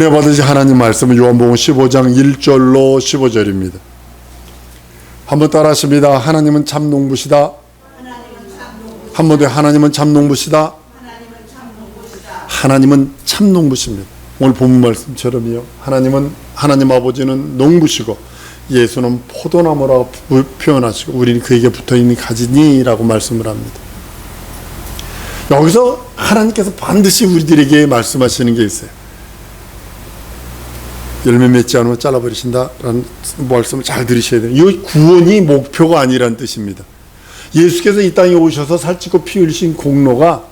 내가 받으신 하나님 말씀은 요한복음 15장 1절로 15절입니다. 한번 따라 하십니다. 하나님은 참 농부시다. 한 번 더, 하나님은 참 농부시다. 하나님은 참 농부십니다. 오늘 본문 말씀처럼요, 하나님 아버지는 농부시고 예수는 포도나무라고 표현하시고 우리는 그에게 붙어있는 가지니라고 말씀을 합니다. 여기서 하나님께서 반드시 우리들에게 말씀하시는 게 있어요. 열매 맺지 않으면 잘라버리신다라는 말씀을 잘 들으셔야 돼요. 이 구원이 목표가 아니라는 뜻입니다. 예수께서 이 땅에 오셔서 살찌고 피 흘리신 공로가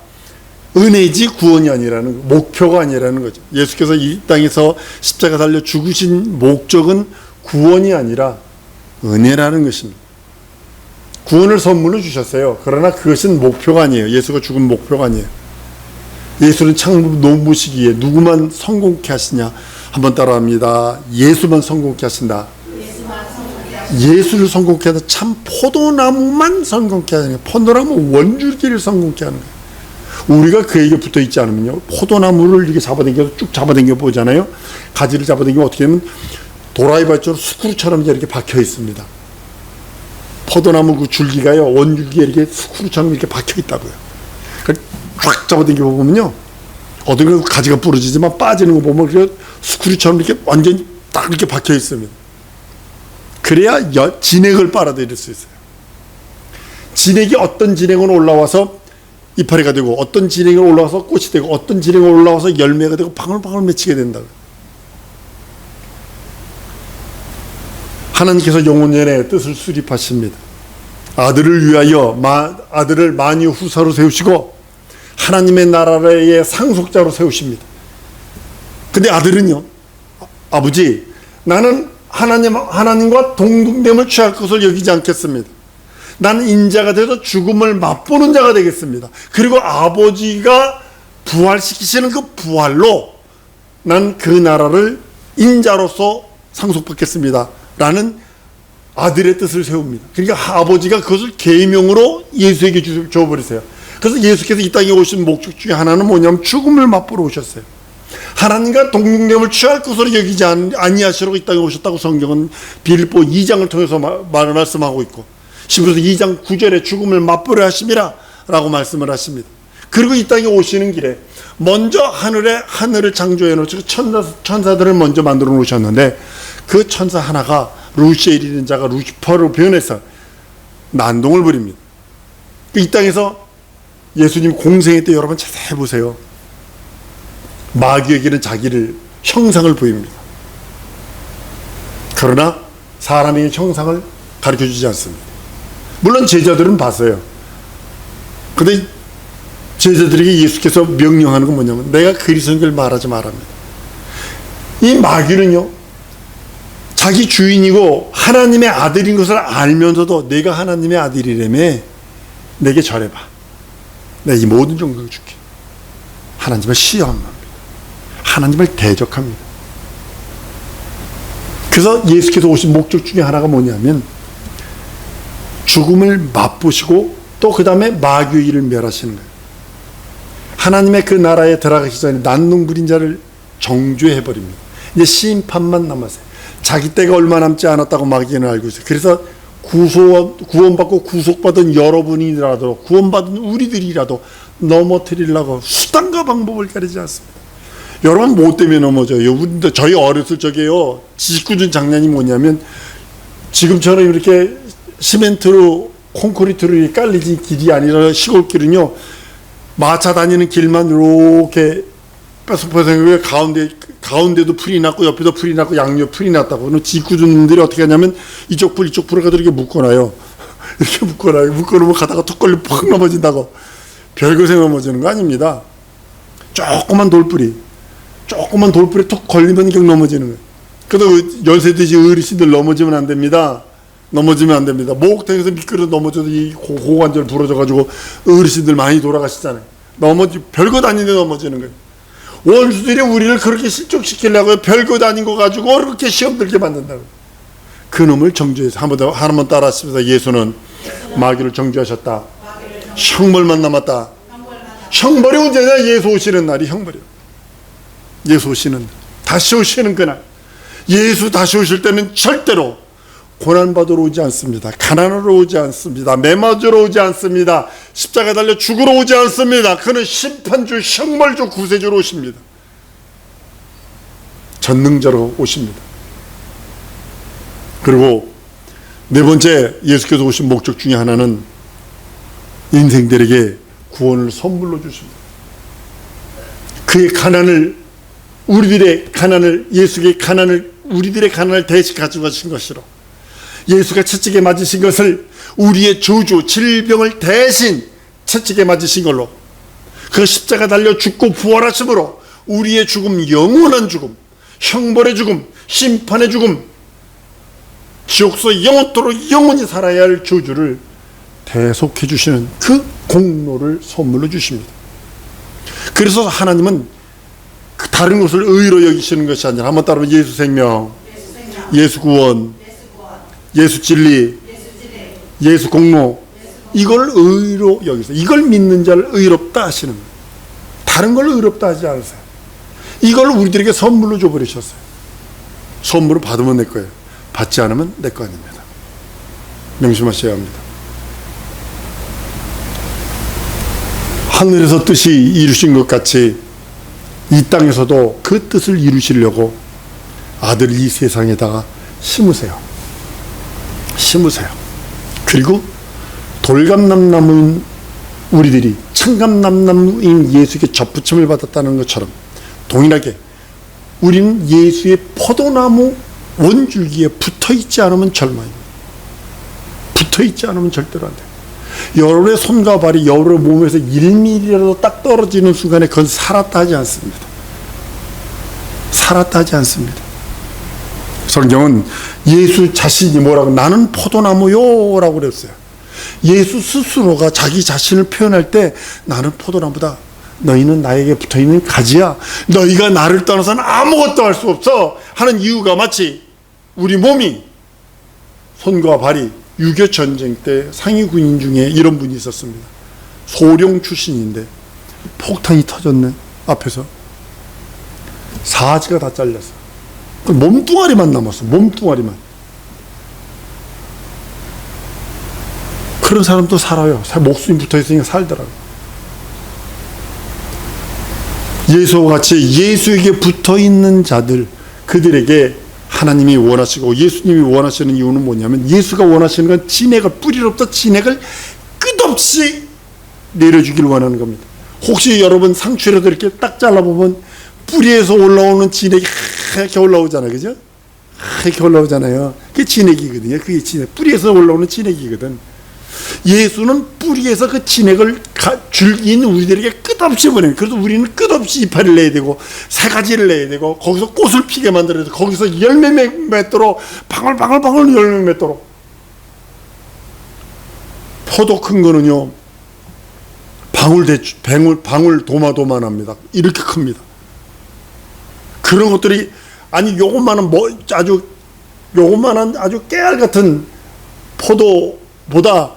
은혜지 구원이 아니라는, 목표가 아니라는 거죠. 예수께서 이 땅에서 십자가 달려 죽으신 목적은 구원이 아니라 은혜라는 것입니다. 구원을 선물로 주셨어요. 그러나 그것은 목표가 아니에요. 예수가 죽은 목표가 아니에요. 예수는 참 농부시기에 누구만 성공케 하시냐? 한번 따라합니다. 예수만 성공케 하신다. 예수를 성공케 하다. 참 포도나무만 성공케 하는 거예요. 포도나무 원줄기를 성공케 하는 거예요. 우리가 그에게 붙어 있지 않으면요, 포도나무를 이렇게 잡아당겨서 쭉 잡아당겨 보잖아요. 가지를 잡아당기면 어떻게 하면 도라이발처럼 스크루처럼 이렇게 박혀 있습니다. 포도나무 그 줄기가요, 원줄기에 이렇게 스크루처럼 이렇게 박혀 있다고요. 쫙 잡아당겨 보면요, 어떤 가지가 부러지지만 빠지는 거 보면 그게 스크루처럼 이렇게 완전히 딱 이렇게 박혀 있습니다. 그래야 진액을 빨아들일 수 있어요. 진액이 어떤 진액은 올라와서 이파리가 되고, 어떤 진액이 올라와서 꽃이 되고, 어떤 진액이 올라와서 열매가 되고 방울방울 맺히게 된다고요. 하나님께서 영원전에 뜻을 수립하십니다. 아들을 위하여 아들을 만유 후사로 세우시고 하나님의 나라의 상속자로 세우십니다. 근데 아들은요, 아버지, 나는 하나님과 동등됨을 취할 것을 여기지 않겠습니다. 나는 인자가 돼서 죽음을 맛보는 자가 되겠습니다. 그리고 아버지가 부활시키시는 그 부활로 난 그 나라를 인자로서 상속받겠습니다 라는 아들의 뜻을 세웁니다. 그러니까 아버지가 그것을 계명으로 예수에게 줘버리세요. 그래서 예수께서 이 땅에 오신 목적 중에 하나는 뭐냐면 죽음을 맛보러 오셨어요. 하나님과 동등됨을 취할 것으로 여기지 아니하시려고 이 땅에 오셨다고 성경은 빌립보 2장을 통해서 말씀하고 있고, 히브리서 2장 9절에 죽음을 맛보려 하심이라 라고 말씀을 하십니다. 그리고 이 땅에 오시는 길에 먼저 하늘을 창조해 놓으시고 천사들을 먼저 만들어 놓으셨는데, 그 천사 하나가 루시엘이라는 자가 루시퍼로 변해서 난동을 부립니다. 이 땅에서 예수님 공생애 때 여러분 자세히 보세요. 마귀에게는 자기를 형상을 보입니다. 그러나 사람에게 형상을 가르쳐주지 않습니다. 물론 제자들은 봤어요. 근데 제자들에게 예수께서 명령하는 건 뭐냐면 내가 그리스도인 걸 말하지 말합니다. 이 마귀는요, 자기 주인이고 하나님의 아들인 것을 알면서도 내가 하나님의 아들이라며 내게 절해봐, 내가 이 모든 종교를 줄게. 하나님을 시험합니다. 하나님을 대적합니다. 그래서 예수께서 오신 목적 중에 하나가 뭐냐면 죽음을 맛보시고 또 그 다음에 마귀의 일을 멸하시는 거예요. 하나님의 그 나라에 들어가기 전에 난농부린 자를 정죄해버립니다. 이제 심판만 남았어요. 자기 때가 얼마 남지 않았다고 마귀는 알고 있어요. 그래서 구원받고 구속받은 여러분이라도, 구원받은 우리들이라도 넘어뜨리려고 수단과 방법을 가리지 않습니다. 여러분 뭐 때문에 넘어져요? 저희 어렸을 적에요, 짓궂은 장난이 뭐냐면 지금처럼 이렇게 시멘트로 콘크리트로 깔리진 길이 아니라 시골길은요, 마차 다니는 길만 이렇게 뾰족뾰족하게 가운데도 풀이 났고 옆에도 풀이 났고 양옆 풀이 났다고. 그럼 짓궂은들이 어떻게 하냐면 이쪽 풀 가지고 이렇게 묶어놔요. 이렇게 묶어놓으면 가다가 턱 걸리면 팍 넘어진다고. 별것에 넘어지는 거 아닙니다. 조그만 돌뿌리 턱 걸리면 그냥 넘어지는 거예요. 그래도 연세드신 어르신들 넘어지면 안 됩니다. 목욕탕에서 미끄러 넘어져도 이 고관절 부러져가지고 어르신들 많이 돌아가시잖아요. 별것 아닌데 넘어지는 거예요. 원수들이 우리를 그렇게 실족시키려고 별것 아닌 거 가지고 그렇게 시험 들게 만든다고. 그 놈을 정죄해서 한번 따라 하십니다. 예수는 마귀를 정죄하셨다. 형벌만 남았다. 형벌이 언제냐? 예수 오시는 날이 형벌이에요. 예수 오시는 날. 다시 오시는 그날, 예수 다시 오실 때는 절대로 고난받으러 오지 않습니다. 가난하러 오지 않습니다. 매맞으러 오지 않습니다. 십자가 달려 죽으러 오지 않습니다. 그는 심판주, 형벌주, 구세주로 오십니다. 전능자로 오십니다. 그리고 네 번째 예수께서 오신 목적 중에 하나는 인생들에게 구원을 선물로 주십니다. 그의 가난을, 우리들의 가난을, 예수의 가난을, 우리들의 가난을 대신 가져가신 것이로, 예수가 채찍에 맞으신 것을, 우리의 저주, 질병을 대신 채찍에 맞으신 걸로, 그 십자가 달려 죽고 부활하심으로 우리의 죽음, 영원한 죽음, 형벌의 죽음, 심판의 죽음, 지옥서 영원토록 영원히 살아야 할 저주를 대속해 주시는 그 공로를 선물로 주십니다. 그래서 하나님은 다른 것을 의로 여기시는 것이 아니라, 한번 따르면 예수 생명, 예수 구원, 예수 진리, 예수 공로, 이걸 의로 여기서, 이걸 믿는 자를 의롭다 하시는 거예요. 다른 걸 의롭다 하지 않으세요. 이걸 우리들에게 선물로 줘버리셨어요. 선물을 받으면 내 거예요. 받지 않으면 내 거 아닙니다. 명심하셔야 합니다. 하늘에서 뜻이 이루신 것 같이 이 땅에서도 그 뜻을 이루시려고 아들을 이 세상에다가 심으세요. 심으세요. 그리고 돌감남나무인 우리들이 청감남나무인 예수에게 접붙임을 받았다는 것처럼 동일하게 우리는 예수의 포도나무 원줄기에 붙어있지 않으면 절망입니다. 붙어있지 않으면 절대로 안 돼요. 여러분의 손과 발이 여러분의 몸에서 1mm라도 딱 떨어지는 순간에 그건 살았다 하지 않습니다. 살았다 하지 않습니다. 성경은 예수 자신이 뭐라고, 나는 포도나무요 라고 그랬어요. 예수 스스로가 자기 자신을 표현할 때 나는 포도나무다. 너희는 나에게 붙어있는 가지야. 너희가 나를 떠나서는 아무것도 할 수 없어 하는 이유가, 마치 우리 몸이, 손과 발이 6.25 전쟁 때 상위 군인 중에 이런 분이 있었습니다. 소령 출신인데 폭탄이 터졌네. 앞에서 사지가 다 잘렸어. 몸뚱아리만 남았어. 몸뚱아리만. 그런 사람도 살아요. 목숨이 붙어있으니까 살더라고요. 예수와 같이 예수에게 붙어있는 자들, 그들에게 하나님이 원하시고 예수님이 원하시는 이유는 뭐냐면, 예수가 원하시는 건 진액을, 뿌리로부터 진액을 끝없이 내려주길 원하는 겁니다. 혹시 여러분 상추라도 이렇게 딱 잘라보면 뿌리에서 올라오는 진액이 이렇게 올라오잖아요. 그죠? 이렇게 올라오잖아요. 그게 진액이거든요. 그게 진액. 뿌리에서 올라오는 진액이거든. 예수는 뿌리에서 그 진액을 줄기인 우리들에게 끝없이 보내요. 그래서 우리는 끝없이 이파리를 내야 되고 새가지를 내야 되고 거기서 꽃을 피게 만들어야 되고 거기서 열매 맺도록 방울방울 열매 맺도록. 포도 큰 거는요 방울 도마도만합니다. 이렇게 큽니다. 그런 것들이, 아니 요것만한 아주 요것만한 아주 깨알 같은 포도보다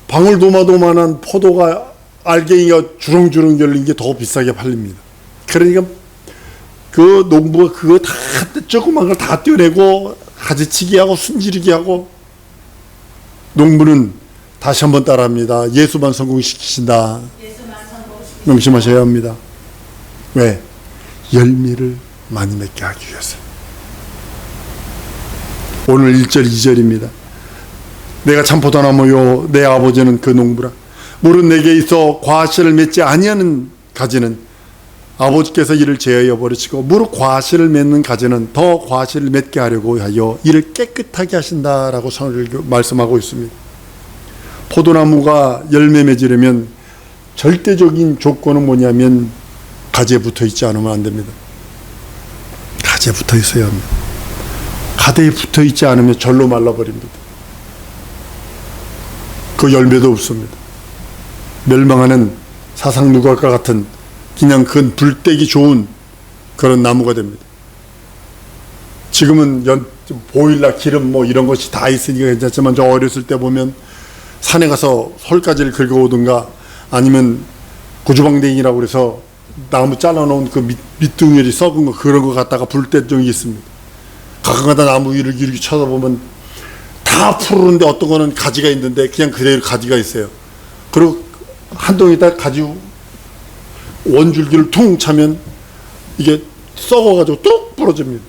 방울도마도만한 포도가, 알갱이가 주렁주렁 열린 게 더 비싸게 팔립니다. 그러니까 그 농부가 그거 다 조그만 걸 다 떼어내고 가지치기 하고 순지르기 하고, 농부는 다시 한번 따라합니다. 예수만 성공시키신다. 명심하셔야 합니다. 왜? 열매를 많이 맺게 하기 위해서. 오늘 1절 2절입니다. 내가 참 포도나무요 내 아버지는 그 농부라. 물은 내게 있어 과실을 맺지 아니하는 가지는 아버지께서 이를 제하여 버리시고, 무릇 과실을 맺는 가지는 더 과실을 맺게 하려고 하여 이를 깨끗하게 하신다라고 말씀하고 있습니다. 포도나무가 열매 맺으려면 절대적인 조건은 뭐냐면 가지에 붙어 있지 않으면 안 됩니다. 가지에 붙어 있어야 합니다. 가지에 붙어 있지 않으면 절로 말라버립니다. 그 열매도 없습니다. 멸망하는 사상누각과 같은 그냥 그 불떼기 좋은 그런 나무가 됩니다. 지금은 보일러, 기름 뭐 이런 것이 다 있으니까 괜찮지만, 저 어렸을 때 보면 산에 가서 솔가지를 긁어오든가 아니면 고주방댕이라고 그래서 나무 잘라놓은 그 밑둥이리 썩은 거 그런 거 갖다가 불 때 적이 있습니다. 가끔가다 나무 위를 이렇게 쳐다보면 다 푸르는데 어떤 거는 가지가 있는데 그냥 그대로 가지가 있어요. 그리고 한 동에다 가지 원줄기를 퉁 차면 이게 썩어가지고 뚝 부러집니다.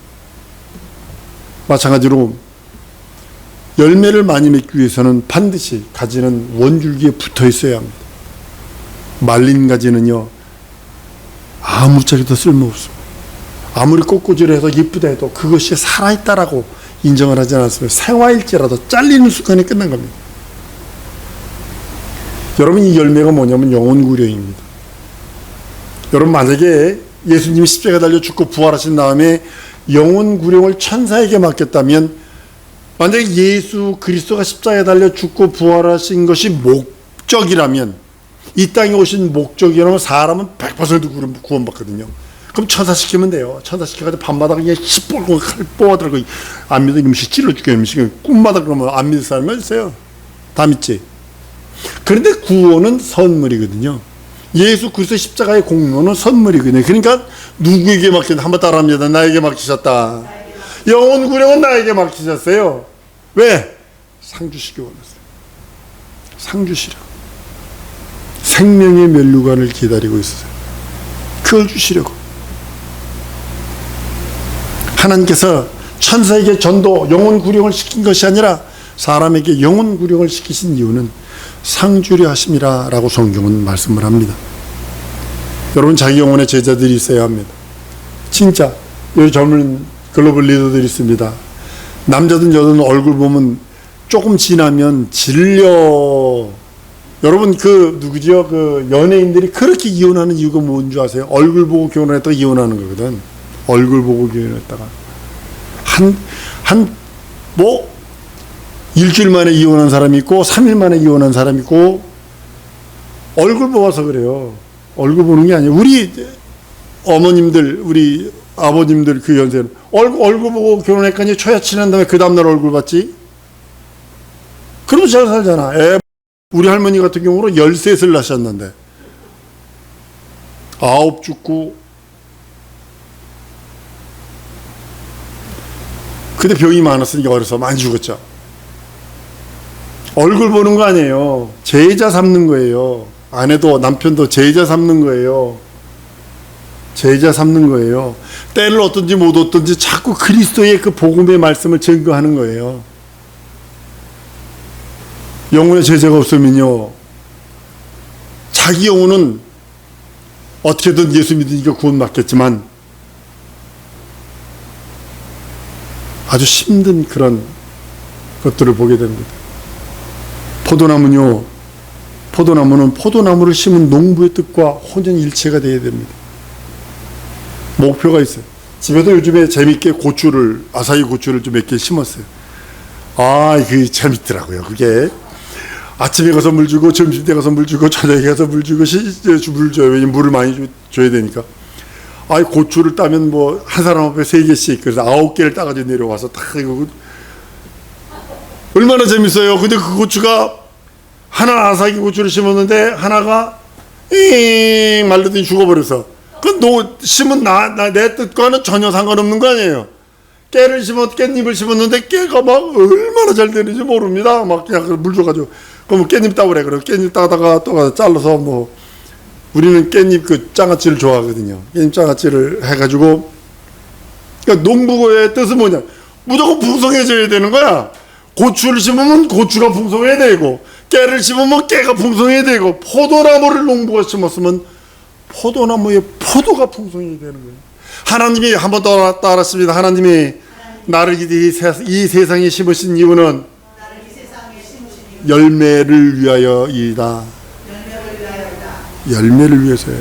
마찬가지로 열매를 많이 맺기 위해서는 반드시 가지는 원줄기에 붙어 있어야 합니다. 말린 가지는요 아무짝에도 쓸모없습니다. 아무리 꽃꽂이를 해서 이쁘다 해도 그것이 살아있다라고 인정을 하지 않았으면 생화일지라도 잘리는 순간에 끝난 겁니다. 여러분, 이 열매가 뭐냐면 영혼구령입니다. 여러분, 만약에 예수님이 십자가에 달려 죽고 부활하신 다음에 영혼구령을 천사에게 맡겼다면, 만약에 예수 그리스도가 십자가에 달려 죽고 부활하신 것이 목적이라면, 이 땅에 오신 목적이라면 사람은 100% 구원받거든요. 그럼 천사 시키면 돼요. 천사 시켜가지고 밤마다 그냥 시뻘건 칼 뽑아들고 안 믿어 음식 찔러 죽여 음식 꿈마다 그러면 안 믿을 사람이 있어요. 다 믿지. 그런데 구원은 선물이거든요. 예수 그리스도 십자가의 공로는 선물이거든요. 그러니까 누구에게 맡겼나 한번 따라합니다. 나에게 맡기셨다. 영혼 구령은 나에게 맡기셨어요. 왜? 상 주시기 원했어요. 상 주시라고. 생명의 면류관을 기다리고 있었어요. 그걸 주시려고. 하나님께서 천사에게 전도 영혼 구령을 시킨 것이 아니라 사람에게 영혼 구령을 시키신 이유는 상 주려 하심이라 라고 성경은 말씀을 합니다. 여러분, 자기 영혼의 제자들이 있어야 합니다. 진짜 여기 젊은 글로벌 리더들이 있습니다. 남자든 여자든 얼굴 보면 조금 지나면 질려. 여러분, 누구죠? 연예인들이 그렇게 이혼하는 이유가 뭔지 아세요? 얼굴 보고 결혼했다가 이혼하는 거거든. 얼굴 보고 결혼했다가. 일주일 만에 이혼한 사람이 있고, 3일 만에 이혼한 사람이 있고, 얼굴 보아서 그래요. 얼굴 보는 게 아니에요. 우리 어머님들, 우리 아버님들 그 연세는 얼굴 보고 결혼했더니 초야 치는 다음에 그 다음날 얼굴 봤지? 그러면 잘 살잖아. 우리 할머니 같은 경우는 13을 낳으셨는데 9 죽고 그때 병이 많았으니까 어려서 많이 죽었죠. 얼굴 보는 거 아니에요. 제자 삼는 거예요. 아내도 남편도 제자 삼는 거예요. 제자 삼는 거예요. 때를 얻든지 못 얻든지 자꾸 그리스도의 그 복음의 말씀을 증거하는 거예요. 영혼의 제자가 없으면요, 자기 영혼은 어떻게든 예수 믿으니까 구원 받겠지만 아주 힘든 그런 것들을 보게 됩니다. 포도나무는 포도나무를 심은 농부의 뜻과 혼연일체가 되어야 됩니다. 목표가 있어요. 집에도 요즘에 재밌게 아사히 고추를 좀 몇 개 심었어요. 그게 재밌더라고요. 그게 아침에 가서 물 주고, 점심 때 가서 물 주고, 저녁에 가서 물 주고, 물 줘요. 왜냐면 물을 많이 줘야 되니까. 고추를 따면 한 사람 앞에 3개씩, 그래서 9개를 따가지고 내려와서 딱 이거. 얼마나 재밌어요. 근데 그 고추가, 하나 아사히 고추를 심었는데, 하나가, 말르더니 죽어버려서. 심은 내 뜻과는 전혀 상관없는 거 아니에요. 깻잎을 심었는데, 깨가 막 얼마나 잘 되는지 모릅니다. 막 그냥 물 줘가지고. 그럼 깻잎 따오래. 그래. 깻잎 따다가 또 가서 잘라서 우리는 깻잎 장아찌를 좋아하거든요. 깻잎 장아찌를 해가지고. 그러니까 농부의 뜻은 뭐냐? 무조건 풍성해져야 되는 거야. 고추를 심으면 고추가 풍성해야 되고, 깨를 심으면 깨가 풍성해야 되고, 포도나무를 농부가 심었으면 포도나무의 포도가 풍성해야 되는 거예요. 하나님이 한번 따랐습니다. 하나님이 나를 이 세상에 심으신 이유는 열매를 위하여이다. 열매를 위해서예요.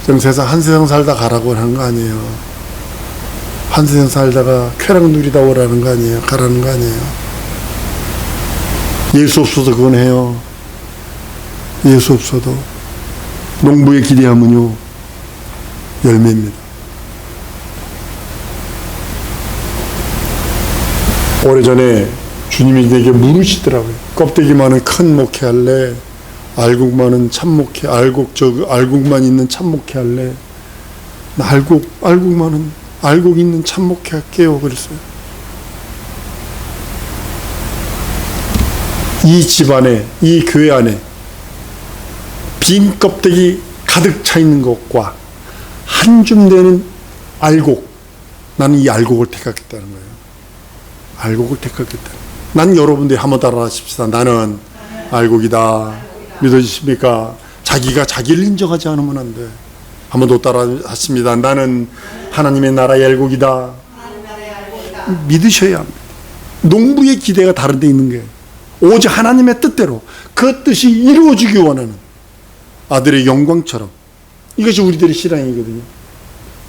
전 한 세상 살다 가라고 하는 거 아니에요. 한 세상 살다가 쾌락 누리다 오라는 거 아니에요. 가라는 거 아니에요. 예수 없어도 그건 해요. 예수 없어도. 농부의 기대함은요, 열매입니다. 오래전에 주님이 내게 물으시더라고요. 껍데기 많은 큰 목회할래? 알곡만은 참목해. 알곡만 있는 참목해 할래. 나 알곡 있는 참목해 할게요. 그랬어요. 이 집안에, 이 교회 안에 빈 껍데기 가득 차 있는 것과 한 줌 되는 알곡, 나는 이 알곡을 택하겠다는 거예요. 알곡을 택하겠다. 난 여러분들이 한번 따라 하십시다. 나는 알곡이다. 믿어지십니까? 자기가 자기를 인정하지 않으면 안 돼. 한 번 더 따라 하십니다. 나는 하나님의 나라의 알곡이다. 믿으셔야 합니다. 농부의 기대가 다른 데 있는 거예요. 오직 하나님의 뜻대로 그 뜻이 이루어지기 원하는 아들의 영광처럼. 이것이 우리들의 신앙이거든요.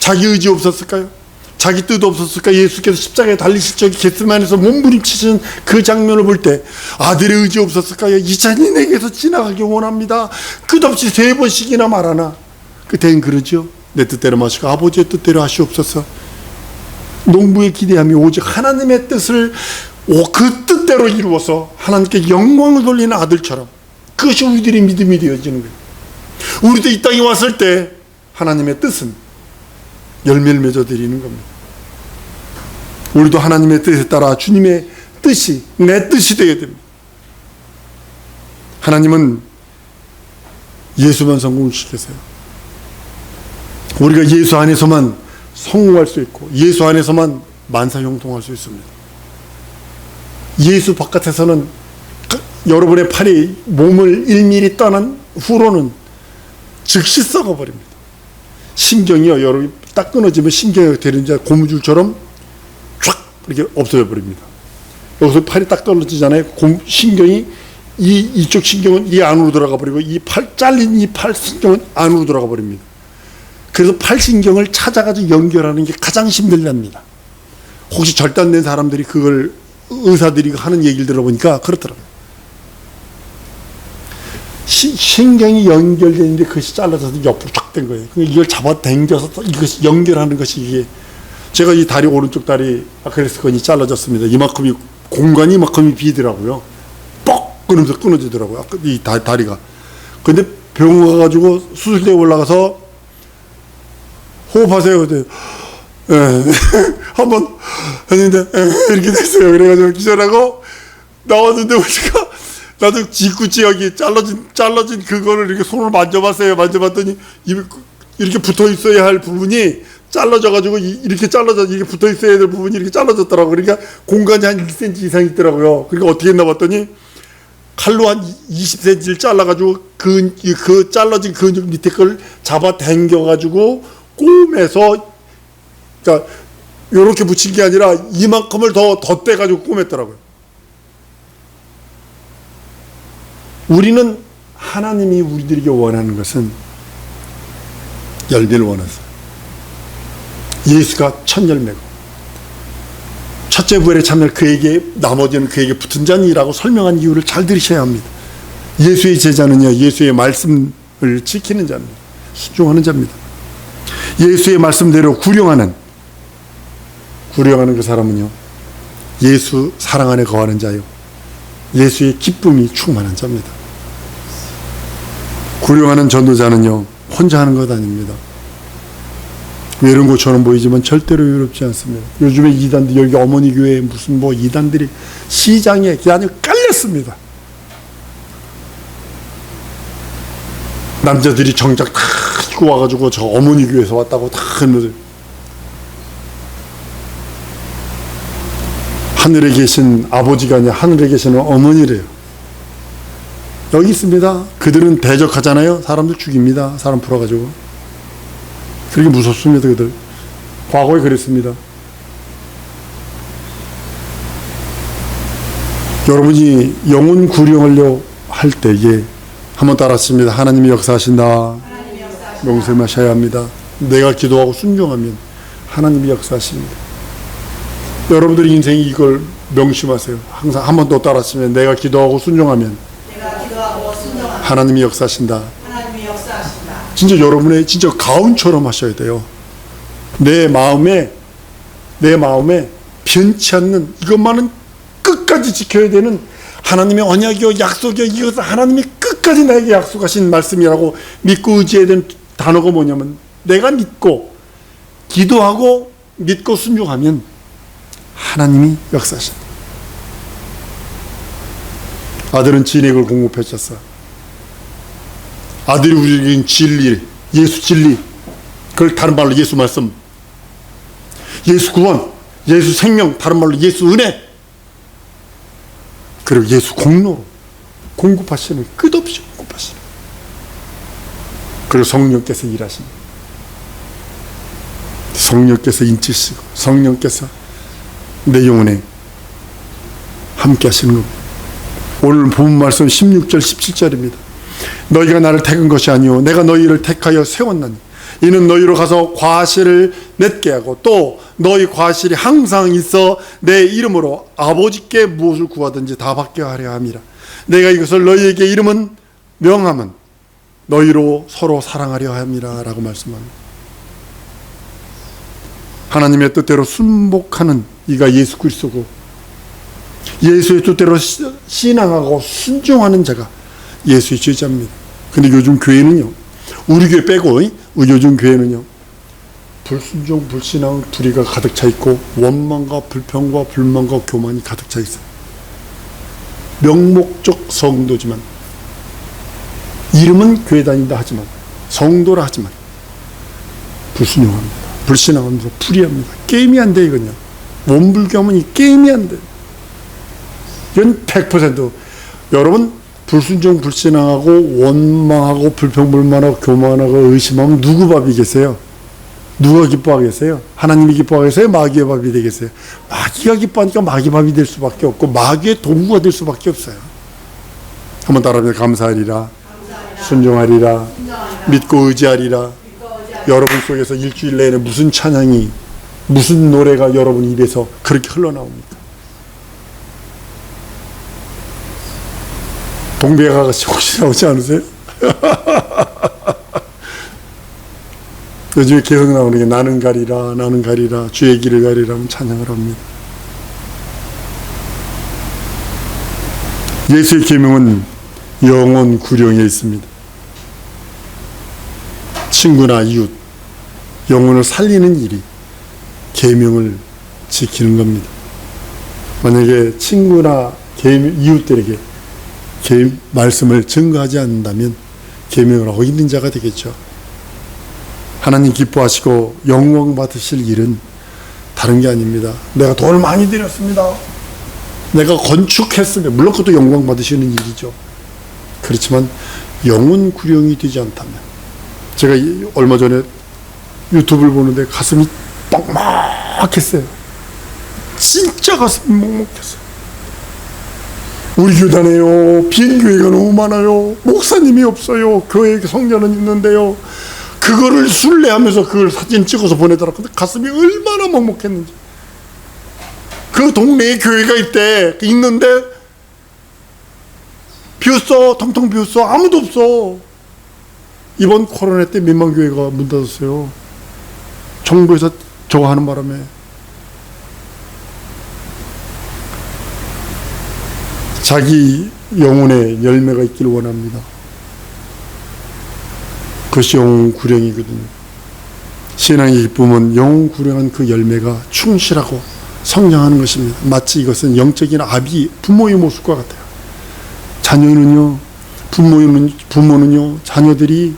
자기 의지 없었을까요? 자기 뜻 없었을까? 예수께서 십자가에 달리실 적에 겟세마네에서 몸부림치시는 그 장면을 볼 때 아들의 의지 없었을까요? 이 잔이 내게서 지나가기 원합니다. 끝없이 3번씩이나 말하나 그때는 그러죠. 내 뜻대로 마시고 아버지의 뜻대로 하시옵소서. 농부의 기대함이 오직 하나님의 뜻을 그 뜻대로 이루어서 하나님께 영광을 돌리는 아들처럼, 그것이 우리들의 믿음이 되어지는 거예요. 우리도 이 땅에 왔을 때 하나님의 뜻은 열매를 맺어드리는 겁니다. 우리도 하나님의 뜻에 따라 주님의 뜻이 내 뜻이 되어야 됩니다. 하나님은 예수만 성공시키세요. 우리가 예수 안에서만 성공할 수 있고 예수 안에서만 만사형통할 수 있습니다. 예수 바깥에서는 여러분의 팔이 몸을 1mm 떠난 후로는 즉시 썩어버립니다. 신경이요, 여러분이 딱 끊어지면 신경이 되는 고무줄처럼 쫙 이렇게 없어져 버립니다. 여기서 팔이 딱 떨어지잖아요. 신경이 이쪽 신경은 이 안으로 들어가 버리고 잘린 이 팔 신경은 안으로 들어가 버립니다. 그래서 팔 신경을 찾아가지고 연결하는 게 가장 힘들답니다. 혹시 절단된 사람들이 그걸 의사들이 하는 얘기를 들어보니까 그렇더라고요. 신경이 연결되는데 그것이 잘라져서 옆으로 쫙 된 거예요. 이걸 잡아 당겨서 이것이 연결하는 것이 이게, 제가 이 다리, 오른쪽 다리 아킬레스건이 잘라졌습니다. 이만큼이, 공간이 이만큼이 비더라고요. 뻑! 그러면서 끊어지더라고요. 이 다리가. 근데 병원 가가지고 수술대에 올라가서 호흡하세요. 한번 했는데 이렇게 됐어요. 그래가지고 기절하고 나왔는데 우리가 나도 뒤꿈치 여기 잘라진 그거를 이렇게 손을 만져봤어요. 만져봤더니 이렇게 붙어 있어야 할 부분이 잘라져가지고 이렇게 붙어 있어야 될 부분이 이렇게 잘라졌더라고요. 그러니까 공간이 한 1cm 이상 있더라고요. 그러니까 어떻게 했나 봤더니 칼로 한 20cm를 잘라가지고 그 잘라진 근육 밑에 걸 잡아 당겨가지고 꼬매서, 그러니까 요렇게 붙인 게 아니라 이만큼을 더 떼가지고 꼬맸더라고요. 우리는 하나님이 우리들에게 원하는 것은 열매를 원하세요. 예수가 첫 열매고 첫째 부활에 참여 그에게 나머지는 그에게 붙은 자니라고 설명한 이유를 잘 들으셔야 합니다. 예수의 제자는요, 예수의 말씀을 지키는 자입니다. 순종하는 자입니다. 예수의 말씀대로 구령하는 그 사람은요, 예수 사랑 안에 거하는 자요, 예수의 기쁨이 충만한 자입니다. 구령하는 전도자는요, 혼자 하는 것 아닙니다. 외로운 것처럼 보이지만 절대로 외롭지 않습니다. 요즘에 이단들, 여기 어머니 교회에 무슨 이단들이 시장에 그냥 깔렸습니다. 남자들이 정작 다 입고 와가지고 저 어머니 교회에서 왔다고 다 하면서, 하늘에 계신 아버지가 아니라 하늘에 계시는 어머니래요. 여기 있습니다. 그들은 대적하잖아요. 사람들 죽입니다. 사람 풀어가지고. 그렇게 무섭습니다. 그들. 과거에 그랬습니다. 여러분이 영혼 구령하려 할 때에 한번 따라했습니다. 하나님이 역사하신다. 명심하셔야 합니다. 내가 기도하고 순종하면 하나님이 역사하십니다. 여러분들의 인생이 이걸 명심하세요. 항상 한 번 더 따라하시면 내가 기도하고 순종하면 하나님이 역사하신다. 진짜 여러분의 진짜 가훈처럼 하셔야 돼요. 내 마음에 변치 않는, 이것만은 끝까지 지켜야 되는 하나님의 언약이요, 약속이요, 이것을 하나님이 끝까지 끝까지 나에게 약속하신 말씀이라고 믿고 의지해야 되는 단어가 뭐냐면, 내가 믿고 기도하고 믿고 순종하면 하나님이 역사하신다. 아들은 진액을 공급해 줬어. 아들이 우리에게 진리, 예수 진리, 그걸 다른 말로 예수 말씀, 예수 구원, 예수 생명, 다른 말로 예수 은혜, 그리고 예수 공로로 공급하시는, 끝없이 공급하시는, 그리고 성령께서 일하십니다. 성령께서 인치시고 성령께서 내 영혼에 함께 하시는 겁니다. 오늘 본 말씀 16절 17절입니다. 너희가 나를 택한 것이 아니오 내가 너희를 택하여 세웠나니 이는 너희로 가서 과실을 맺게 하고 또 너희 과실이 항상 있어 내 이름으로 아버지께 무엇을 구하든지 다 받게 하려 함이라. 내가 이것을 너희에게 이름은 명함은 너희로 서로 사랑하려 함이라 라고 말씀합니다. 하나님의 뜻대로 순복하는 이가 예수 그리스도고, 예수의 뜻대로 신앙하고 순종하는 자가 예수의 제자입니다. 근데 요즘 교회는요, 우리 교회 빼고 요즘 교회는요, 불순종 불신앙 불의가 가득 차 있고 원망과 불평과 불만과 교만이 가득 차 있어요. 명목적 성도지만, 이름은 교회 다닌다 하지만, 성도라 하지만 불순종합니다. 불신앙합니다. 불의합니다. 게임이 안 돼. 이건요, 원불교하면 이 게임이 안 돼. 이건 100%. 여러분, 불순종 불신앙하고 원망하고 불평불만하고 교만하고 의심하면 누구 밥이 계세요? 누가 기뻐하겠어요? 하나님이 기뻐하겠어요? 마귀의 밥이 되겠어요? 마귀가 기뻐하니까 마귀 밥이 될 수밖에 없고 마귀의 도구가 될 수밖에 없어요. 한번 따라합니다. 감사하리라, 순종하리라, 믿고 의지하리라. 여러분 속에서 일주일 내내 무슨 찬양이, 무슨 노래가 여러분 입에서 그렇게 흘러나옵니까? 동백아가씨 혹시 나오지 않으세요? 요즘에 계속 나오는 게 나는 가리라, 나는 가리라, 주의 길을 가리라 하면 찬양을 합니다. 예수의 계명은 영혼 구령에 있습니다. 친구나 이웃, 영혼을 살리는 일이 계명을 지키는 겁니다. 만약에 친구나 이웃들에게 말씀을 증거하지 않는다면 계명을 어기는 자가 되겠죠. 하나님 기뻐하시고 영광 받으실 일은 다른 게 아닙니다. 내가 돈을 많이 들였습니다. 내가 건축했습니다. 물론 그것도 영광 받으시는 일이죠. 그렇지만 영혼 구령이 되지 않다면, 제가 얼마 전에 유튜브를 보는데 가슴이 뻑뻑했어요. 진짜 가슴이 먹먹했어요. 우리 교단에요, 빈 교회가 너무 많아요. 목사님이 없어요. 교회에 성전은 있는데요. 그거를 순례하면서 그걸 사진 찍어서 보내더라고요. 근데 가슴이 얼마나 먹먹했는지. 그 동네에 교회가 있는데 비었어. 텅텅 비었어. 아무도 없어. 이번 코로나 때 몇만 교회가 문 닫았어요. 정부에서 저거 하는 바람에. 자기 영혼에 열매가 있기를 원합니다. 그것이 영혼 구령이거든요. 신앙의 기쁨은 영혼 구령한 그 열매가 충실하고 성장하는 것입니다. 마치 이것은 영적인 아비, 부모의 모습과 같아요. 자녀는요, 부모는요, 자녀들이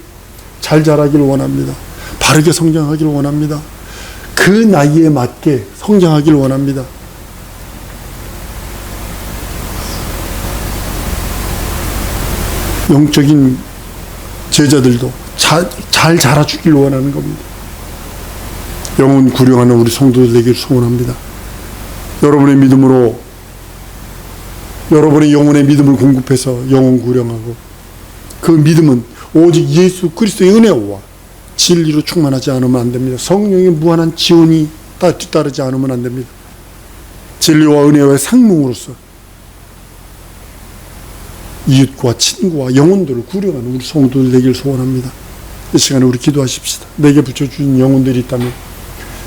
잘 자라기를 원합니다. 바르게 성장하기를 원합니다. 그 나이에 맞게 성장하기를 원합니다. 영적인 제자들도 잘 자라주길 원하는 겁니다. 영혼 구령하는 우리 성도들 되기를 소원합니다. 여러분의 믿음으로, 여러분의 영혼의 믿음을 공급해서 영혼 구령하고, 그 믿음은 오직 예수 그리스도의 은혜와 진리로 충만하지 않으면 안 됩니다. 성령의 무한한 지원이 뒤따르지 않으면 안 됩니다. 진리와 은혜와의 상뭉으로서 이웃과 친구와 영혼들을 구령하는 우리 성도들 되기를 소원합니다. 이 시간에 우리 기도하십시다. 내게 붙여주신 영혼들이 있다면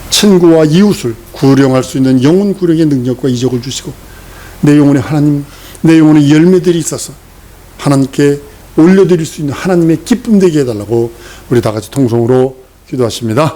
친구와 이웃을 구령할 수 있는 영혼 구령의 능력과 이적을 주시고, 내 영혼에 하나님, 내 영혼에 열매들이 있어서 하나님께 올려드릴 수 있는 하나님의 기쁨 되게 해달라고 우리 다 같이 통성으로 기도하십니다.